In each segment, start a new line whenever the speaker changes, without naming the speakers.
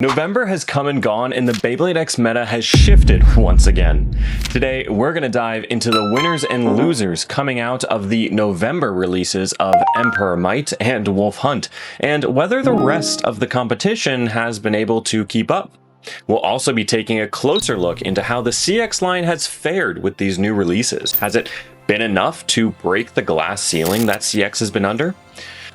November has come and gone, and the Beyblade X meta has shifted once again. Today, we're going to dive into the winners and losers coming out of the November releases of Emperor Might and Wolf Hunt, and whether the rest of the competition has been able to keep up. We'll also be taking a closer look into how the CX line has fared with these new releases. Has it been enough to break the glass ceiling that CX has been under?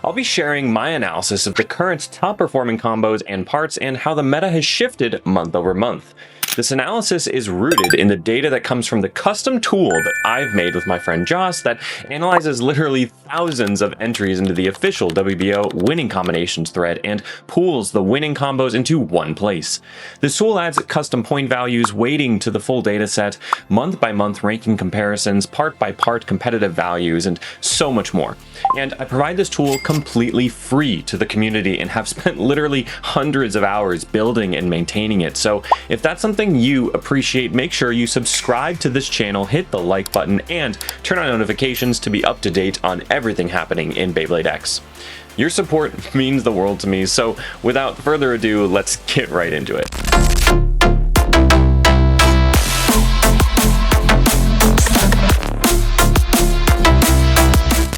I'll be sharing my analysis of the current top performing combos and parts and how the meta has shifted month over month. This analysis is rooted in the data that comes from the custom tool that I've made with my friend Joss that analyzes literally thousands of entries into the official WBO winning combinations thread and pools the winning combos into one place. This tool adds custom point values, weighting to the full data set, month by month ranking comparisons, part by part competitive values, and so much more. And I provide this tool completely free to the community and have spent literally hundreds of hours building and maintaining it. So if that's something you appreciate, make sure you subscribe to this channel, hit the like button, and turn on notifications to be up to date on everything happening in Beyblade X. Your support means the world to me, so without further ado, let's get right into it.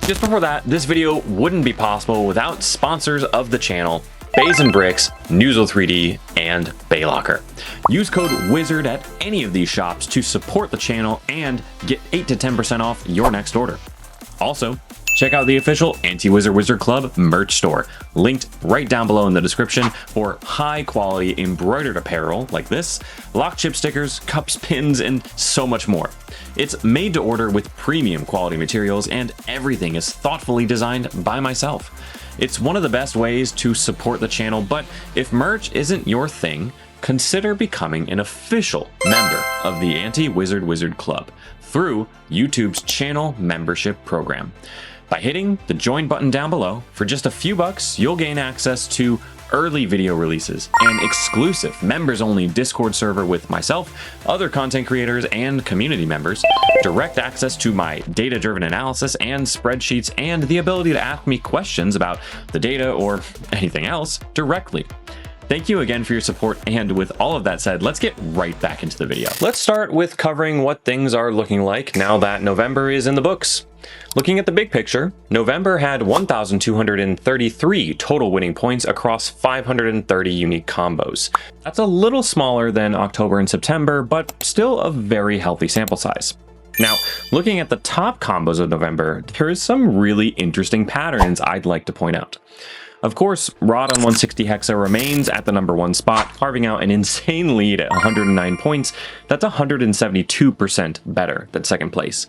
Just before that, this video wouldn't be possible without sponsors of the channel, Bays & Bricks, Newsel 3D, and Baylocker. Use code WIZARD at any of these shops to support the channel and get 8 to 10% off your next order. Also, check out the official Anti-Wizard Wizard Club merch store, linked right down below in the description for high quality embroidered apparel like this, lock chip stickers, cups, pins, and so much more. It's made to order with premium quality materials, and everything is thoughtfully designed by myself. It's one of the best ways to support the channel, but if merch isn't your thing, consider becoming an official member of the Anti-Wizard Wizard Club through YouTube's channel membership program. By hitting the join button down below, for just a few bucks, you'll gain access to early video releases, an exclusive members-only Discord server with myself, other content creators, and community members, direct access to my data-driven analysis and spreadsheets, and the ability to ask me questions about the data or anything else directly. Thank you again for your support, and with all of that said, let's get right back into the video. Let's start with covering what things are looking like now that November is in the books. Looking at the big picture, November had 1,233 total winning points across 530 unique combos. That's a little smaller than October and September, but still a very healthy sample size. Now, looking at the top combos of November, there is some really interesting patterns I'd like to point out. Of course, Rod on 160 Hexa remains at the #1 spot, carving out an insane lead at 109 points. That's 172% better than second place.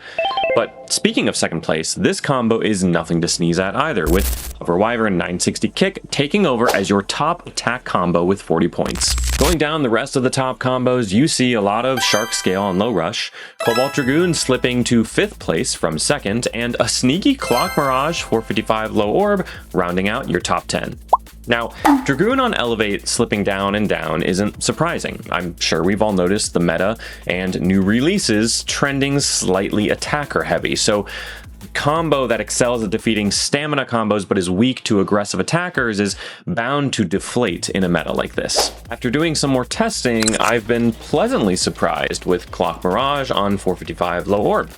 But speaking of second place, this combo is nothing to sneeze at either, with Upper Wyvern 960 Kick taking over as your top attack combo with 40 points. Going down the rest of the top combos, you see a lot of Shark Scale on Low Rush, Cobalt Dragoon slipping to 5th place from 2nd, and a sneaky Clock Mirage 455 Low Orb rounding out your top 10. Now, Dragoon on Elevate slipping down and down isn't surprising. I'm sure we've all noticed the meta and new releases trending slightly attacker heavy, so combo that excels at defeating stamina combos but is weak to aggressive attackers is bound to deflate in a meta like this. After doing some more testing, I've been pleasantly surprised with Clock Mirage on 455 Low Orb.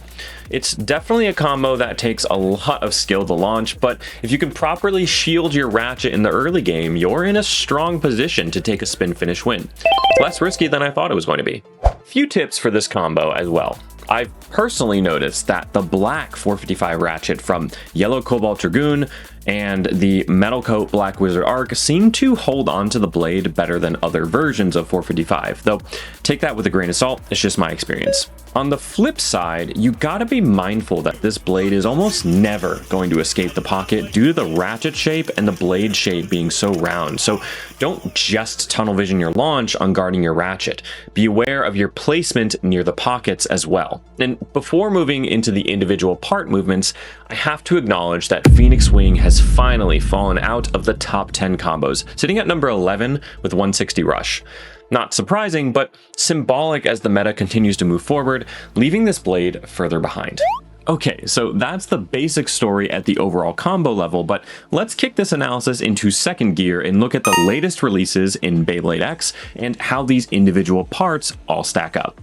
It's definitely a combo that takes a lot of skill to launch, but if you can properly shield your Ratchet in the early game, you're in a strong position to take a spin finish win. It's less risky than I thought it was going to be. Few tips for this combo as well. I've personally noticed that the black 455 Ratchet from Yellow Cobalt Dragoon and the Metal Coat Black Wizard Arc seem to hold on to the blade better than other versions of 455, though take that with a grain of salt, it's just my experience. On the flip side, you gotta be mindful that this blade is almost never going to escape the pocket due to the ratchet shape and the blade shape being so round, so don't just tunnel vision your launch on guarding your ratchet. Be aware of your placement near the pockets as well. And before moving into the individual part movements, I have to acknowledge that Phoenix Wing has finally fallen out of the top 10 combos, sitting at number 11 with 160 Rush. Not surprising, but symbolic as the meta continues to move forward, leaving this blade further behind. Okay, so that's the basic story at the overall combo level, but let's kick this analysis into second gear and look at the latest releases in Beyblade X and how these individual parts all stack up.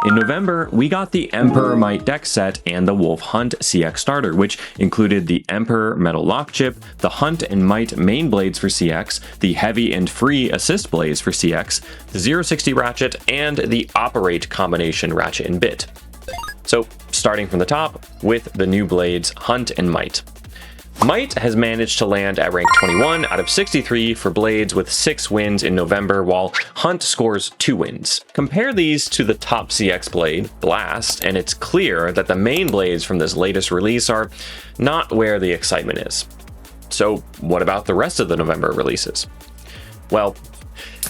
In November, we got the Emperor Might deck set and the Wolf Hunt CX starter, which included the Emperor Metal Lock Chip, the Hunt and Might main blades for CX, the Heavy and Free assist blades for CX, the 060 ratchet, and the Operate combination ratchet and bit. So, starting from the top with the new blades Hunt and Might. Might has managed to land at rank 21 out of 63 for blades with 6 wins in November, while Hunt scores 2 wins. Compare these to the top CX blade, Blast, and it's clear that the main blades from this latest release are not where the excitement is. So what about the rest of the November releases? Well,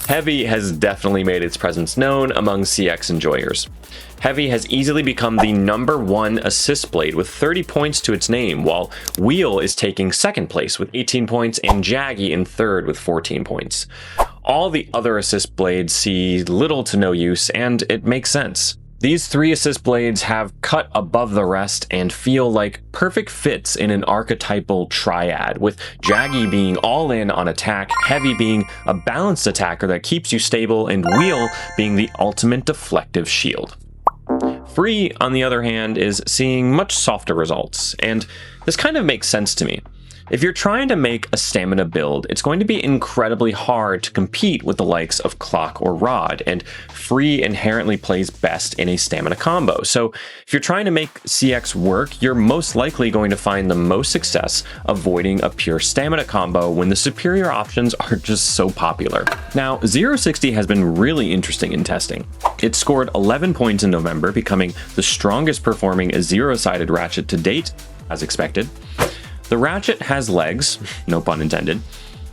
Heavy has definitely made its presence known among CX enjoyers. Heavy has easily become the #1 assist blade with 30 points to its name, while Wheel is taking second place with 18 points and Jaggy in third with 14 points. All the other assist blades see little to no use, and it makes sense. These 3 assist blades have cut above the rest and feel like perfect fits in an archetypal triad, with Jaggy being all in on attack, Heavy being a balanced attacker that keeps you stable, and Wheel being the ultimate deflective shield. Free, on the other hand, is seeing much softer results, and this kind of makes sense to me. If you're trying to make a stamina build, it's going to be incredibly hard to compete with the likes of Clock or Rod, and Free inherently plays best in a stamina combo. So if you're trying to make CX work, you're most likely going to find the most success avoiding a pure stamina combo when the superior options are just so popular. Now, 060 has been really interesting in testing. It scored 11 points in November, becoming the strongest performing zero-sided ratchet to date, as expected. The ratchet has legs, no pun intended.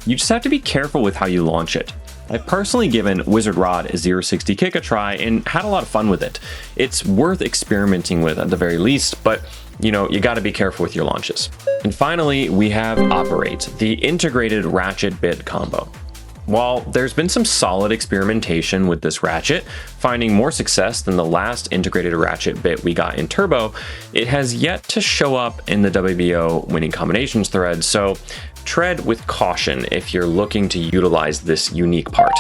You just have to be careful with how you launch it. I've personally given Wizard Rod a 060 kick a try and had a lot of fun with it. It's worth experimenting with at the very least, but you gotta be careful with your launches. And finally, we have Operate, the integrated ratchet bit combo. While there's been some solid experimentation with this ratchet, finding more success than the last integrated ratchet bit we got in Turbo, it has yet to show up in the WBO winning combinations thread, so tread with caution if you're looking to utilize this unique part.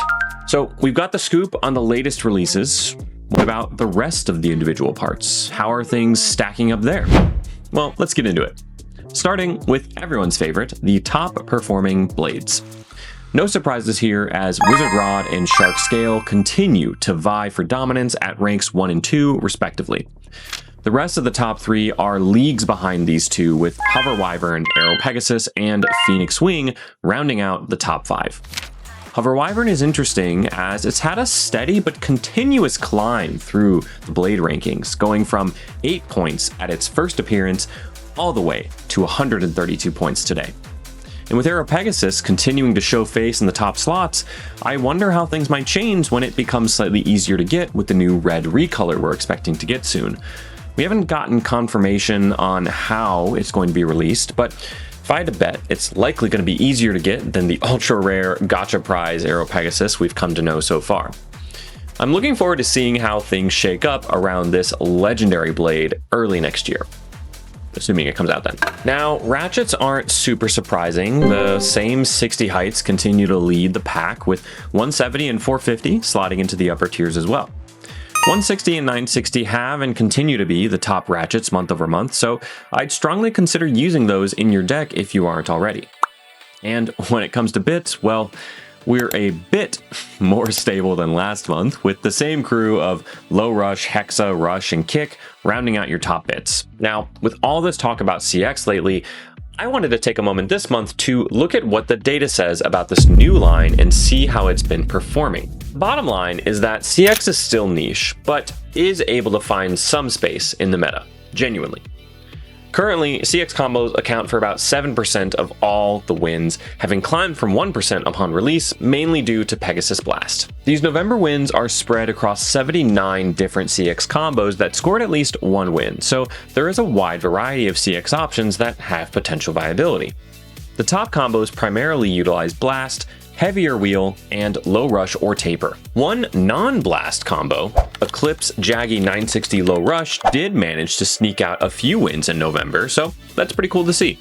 So we've got the scoop on the latest releases. What about the rest of the individual parts? How are things stacking up there? Well, let's get into it. Starting with everyone's favorite, the top performing blades. No surprises here, as Wizard Rod and Shark Scale continue to vie for dominance at ranks 1 and 2, respectively. The rest of the top 3 are leagues behind these two, with Hover Wyvern, Arrow Pegasus, and Phoenix Wing rounding out the top 5. Hover Wyvern is interesting as it's had a steady but continuous climb through the blade rankings, going from 8 points at its first appearance all the way to 132 points today. And with Arrow Pegasus continuing to show face in the top slots, I wonder how things might change when it becomes slightly easier to get with the new red recolor we're expecting to get soon. We haven't gotten confirmation on how it's going to be released, but if I had to bet, it's likely going to be easier to get than the ultra rare gotcha prize Arrow Pegasus we've come to know so far. I'm looking forward to seeing how things shake up around this legendary blade early next year, assuming it comes out then. Now, ratchets aren't super surprising. The same 60 heights continue to lead the pack, with 170 and 450 slotting into the upper tiers as well. 160 and 960 have and continue to be the top ratchets month over month, so I'd strongly consider using those in your deck if you aren't already. And when it comes to bits, well, we're a bit more stable than last month, with the same crew of Low Rush, Hexa, Rush, and Kick rounding out your top bits. Now, with all this talk about CX lately, I wanted to take a moment this month to look at what the data says about this new line and see how it's been performing. Bottom line is that CX is still niche, but is able to find some space in the meta, genuinely. Currently, CX combos account for about 7% of all the wins, having climbed from 1% upon release, mainly due to Pegasus Blast. These November wins are spread across 79 different CX combos that scored at least 1 win, so there is a wide variety of CX options that have potential viability. The top combos primarily utilize Blast, heavier wheel, and low rush or taper. One non-blast combo, Eclipse Jaggy 960 low rush, did manage to sneak out a few wins in November, so that's pretty cool to see.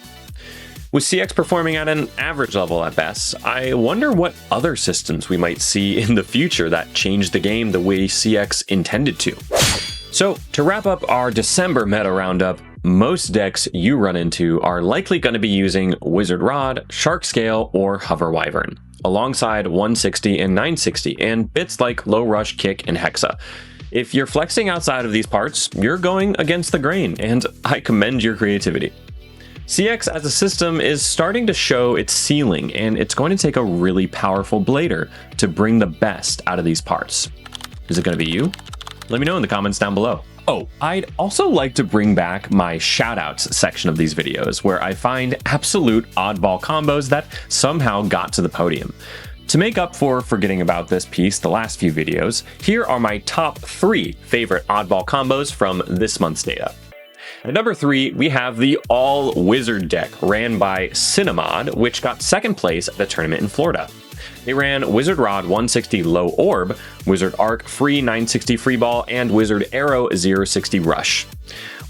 With CX performing at an average level at best, I wonder what other systems we might see in the future that change the game the way CX intended to. So, to wrap up our December meta roundup, most decks you run into are likely going to be using Wizard Rod, Shark Scale, or Hover Wyvern, alongside 160 and 960, and bits like Low Rush, Kick, and Hexa. If you're flexing outside of these parts, you're going against the grain, and I commend your creativity. CX as a system is starting to show its ceiling, and it's going to take a really powerful blader to bring the best out of these parts. Is it going to be you? Let me know in the comments down below. Oh, I'd also like to bring back my shoutouts section of these videos, where I find absolute oddball combos that somehow got to the podium. To make up for forgetting about this piece the last few videos, here are my top 3 favorite oddball combos from this month's data. At number 3, we have the all-wizard deck ran by Cinemod, which got 2nd place at a tournament in Florida. They ran Wizard Rod 160 Low Orb, Wizard Arc Free 960 Free Ball, and Wizard Arrow 060 Rush.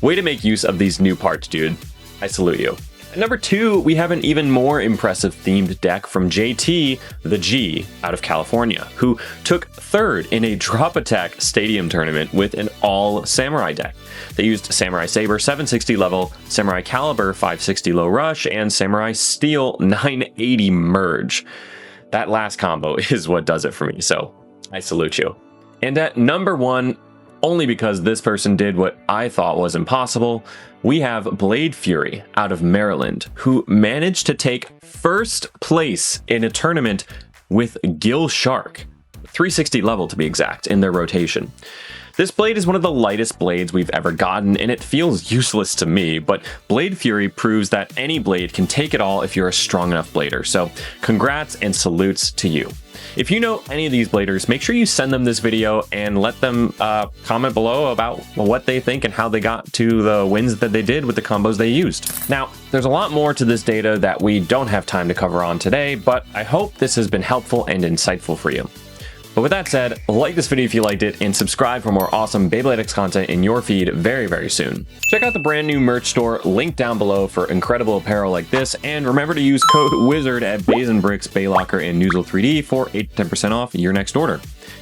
Way to make use of these new parts, dude. I salute you. At number 2, we have an even more impressive themed deck from JT, the G, out of California, who took 3rd in a Drop Attack Stadium tournament with an all-Samurai deck. They used Samurai Saber 760 level, Samurai Caliber 560 low rush, and Samurai Steel 980 merge. That last combo is what does it for me, so I salute you. And at number 1, only because this person did what I thought was impossible, we have Blade Fury out of Maryland, who managed to take 1st place in a tournament with Gill Shark, 360 level to be exact, in their rotation. This blade is one of the lightest blades we've ever gotten, and it feels useless to me, but Blade Fury proves that any blade can take it all if you're a strong enough blader, so congrats and salutes to you. If you know any of these bladers, make sure you send them this video and let them comment below about what they think and how they got to the wins that they did with the combos they used. Now, there's a lot more to this data that we don't have time to cover on today, but I hope this has been helpful and insightful for you. But with that said, like this video if you liked it, and subscribe for more awesome Beyblade X content in your feed very, very soon. Check out the brand new merch store, linked down below, for incredible apparel like this, and remember to use code WIZARD at Bays & Bricks, Baylocker, and Noozle 3D for 8 to 10% off your next order.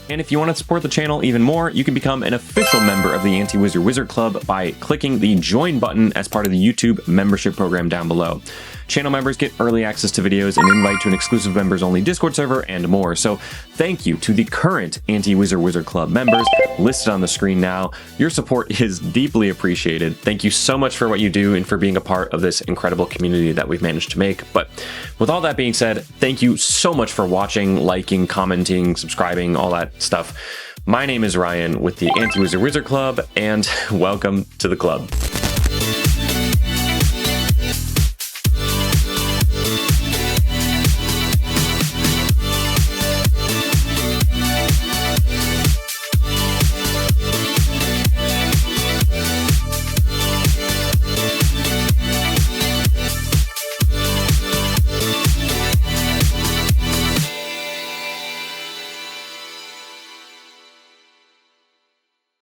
And if you want to support the channel even more, you can become an official member of the Anti-Wizard Wizard Club by clicking the join button as part of the YouTube membership program down below. Channel members get early access to videos, and invite to an exclusive members-only Discord server, and more. So thank you to the current Anti-Wizard Wizard Club members listed on the screen now. Your support is deeply appreciated. Thank you so much for what you do and for being a part of this incredible community that we've managed to make. But with all that being said, thank you so much for watching, liking, commenting, subscribing, all that stuff. My name is Ryan with the Anti-Wizard Wizard Club, and welcome to the club.